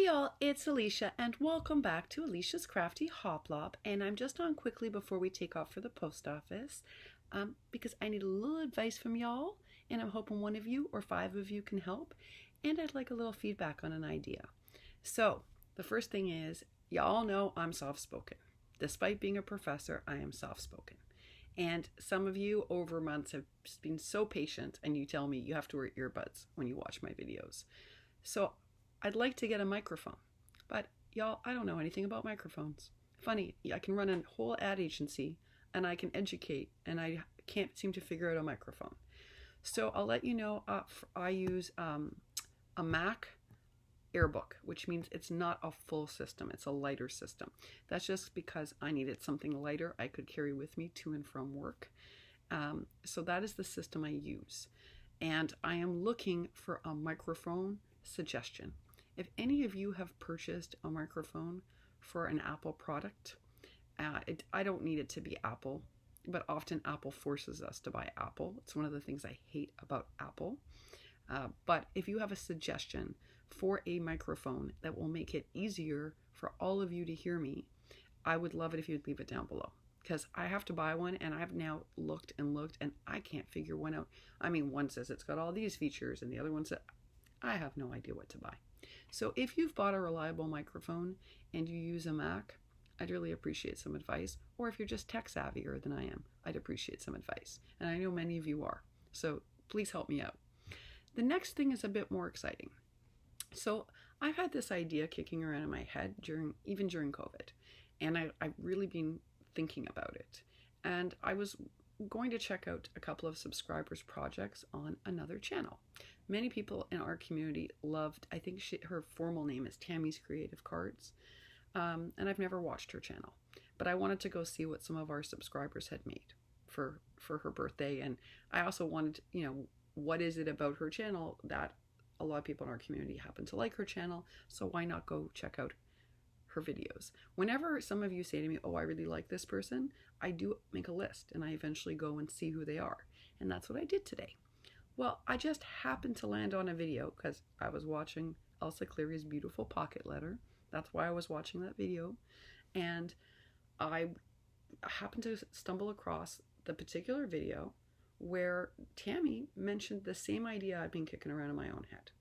Hey y'all, it's Elisha and welcome back to Elisha's Crafty Hoplop. And I'm just on quickly before we take off for the post office because I need a little advice from y'all, and I'm hoping one of you or 5 of you can help. And I'd like a little feedback on an idea. So the first thing is, y'all know I'm soft-spoken. Despite being a professor, I am soft-spoken. And some of you over months have been so patient, and you tell me you have to wear earbuds when you watch my videos. So I'd like to get a microphone, but y'all, I don't know anything about microphones. Funny, I can run a whole ad agency and I can educate, and I can't seem to figure out a microphone. So I'll let you know, I use a Mac Airbook, which means it's not a full system, it's a lighter system. That's just because I needed something lighter I could carry with me to and from work. So that is the system I use. And I am looking for a microphone suggestion. If any of you have purchased a microphone for an Apple product, I don't need it to be Apple, but often Apple forces us to buy Apple. It's one of the things I hate about Apple. But if you have a suggestion for a microphone that will make it easier for all of you to hear me, I would love it if you'd leave it down below. Because I have to buy one, and I've now looked and I can't figure one out. I mean, one says it's got all these features, and the other one says, I have no idea what to buy. So if you've bought a reliable microphone and you use a Mac, I'd really appreciate some advice. Or if you're just tech savvier than I am, I'd appreciate some advice. And I know many of you are. So please help me out. The next thing is a bit more exciting. So I've had this idea kicking around in my head even during COVID. And I've really been thinking about it. And I was going to check out a couple of subscribers' projects on another channel. Many people in our community loved, I think her formal name is Tammy's Creative Cards, and I've never watched her channel, but I wanted to go see what some of our subscribers had made for her birthday. And I also wanted, what is it about her channel that a lot of people in our community happen to like her channel, so why not go check out her videos. Whenever some of you say to me, oh, I really like this person, I do make a list and I eventually go and see who they are. And that's what I did today. Well, I just happened to land on a video because I was watching Elsa Cleary's beautiful pocket letter. That's why I was watching that video. And I happened to stumble across the particular video where Tammy mentioned the same idea I've been kicking around in my own head,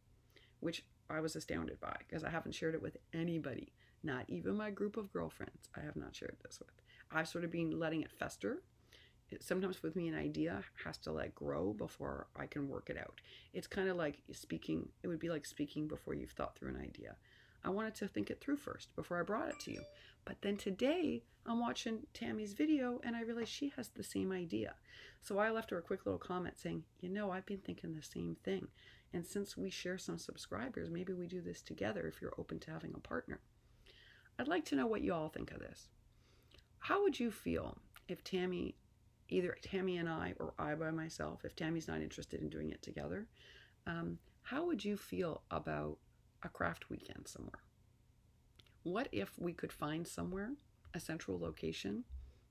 which I was astounded by because I haven't shared it with anybody. Not even my group of girlfriends I have not shared this with. I've sort of been letting it fester. Sometimes with me, an idea has to grow before I can work it out. It's kind of like speaking. It would be like speaking before you've thought through an idea. I wanted to think it through first before I brought it to you. But then today I'm watching Tammy's video and I realized she has the same idea. So I left her a quick little comment saying, I've been thinking the same thing. And since we share some subscribers, maybe we do this together if you're open to having a partner. I'd like to know what you all think of this. How would you feel if either Tammy and I, or I by myself, if Tammy's not interested in doing it together, how would you feel about a craft weekend somewhere? What if we could find somewhere, a central location,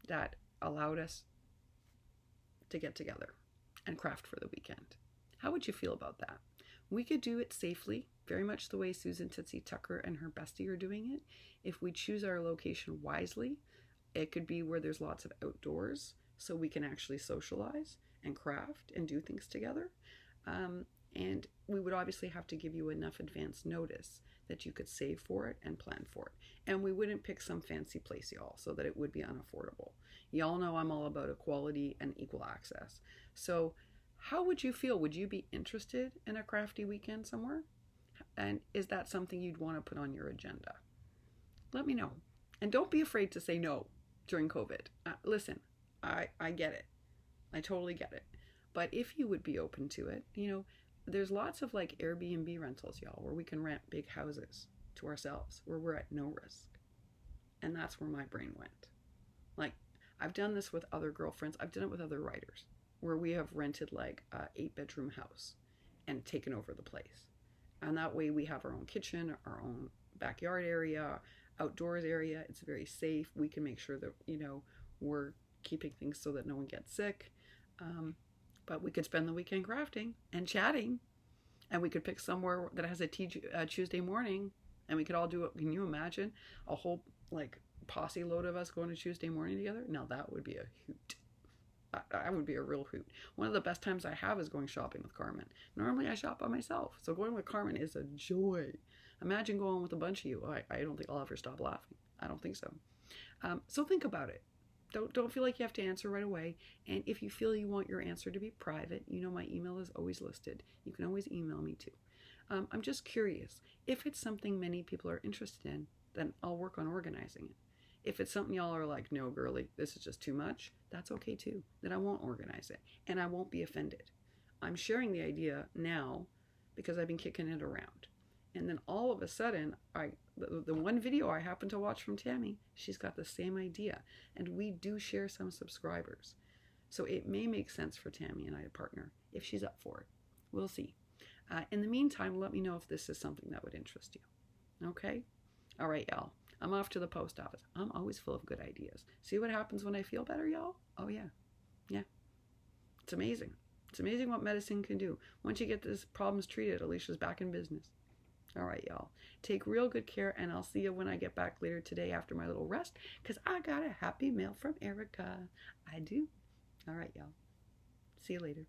that allowed us to get together and craft for the weekend? How would you feel about that? We could do it safely, very much the way Susan Tootsie Tucker and her bestie are doing it. If we choose our location wisely, it could be where there's lots of outdoors, so we can actually socialize and craft and do things together. And we would obviously have to give you enough advance notice that you could save for it and plan for it. And we wouldn't pick some fancy place, y'all, so that it would be unaffordable. Y'all know I'm all about equality and equal access. So how would you feel? Would you be interested in a crafty weekend somewhere? And is that something you'd want to put on your agenda? Let me know. And don't be afraid to say no during COVID. Listen, I get it. I totally get it. But if you would be open to it, there's lots of Airbnb rentals, y'all, where we can rent big houses to ourselves, where we're at no risk. And that's where my brain went. I've done this with other girlfriends. I've done it with other writers, where we have rented a 8-bedroom house and taken over the place. And that way we have our own kitchen, our own backyard area, outdoors area. It's very safe. We can make sure that, we're keeping things so that no one gets sick. But we could spend the weekend crafting and chatting. And we could pick somewhere that has a Tuesday morning And we could all do it. Can you imagine a whole like posse load of us going to Tuesday morning together? Now that would be a hoot. I would be a real hoot. One of the best times I have is going shopping with Carmen. Normally I shop by myself, so going with Carmen is a joy. Imagine going with a bunch of you. I don't think I'll ever stop laughing. I don't think so. So think about it. Don't feel like you have to answer right away. And if you feel you want your answer to be private, you know my email is always listed. You can always email me too. I'm just curious. If it's something many people are interested in, then I'll work on organizing it. If it's something y'all are like, no, girly, this is just too much, that's okay too. Then I won't organize it, and I won't be offended. I'm sharing the idea now because I've been kicking it around. And then all of a sudden, the one video I happened to watch from Tammy, she's got the same idea. And we do share some subscribers. So it may make sense for Tammy and I to partner if she's up for it. We'll see. In the meantime, let me know if this is something that would interest you. Okay? All right, y'all. I'm off to the post office. I'm always full of good ideas. See what happens when I feel better, y'all? Oh, yeah. Yeah. It's amazing. It's amazing what medicine can do. Once you get these problems treated, Alicia's back in business. All right, y'all. Take real good care, and I'll see you when I get back later today after my little rest, because I got a happy mail from Erica. I do. All right, y'all. See you later.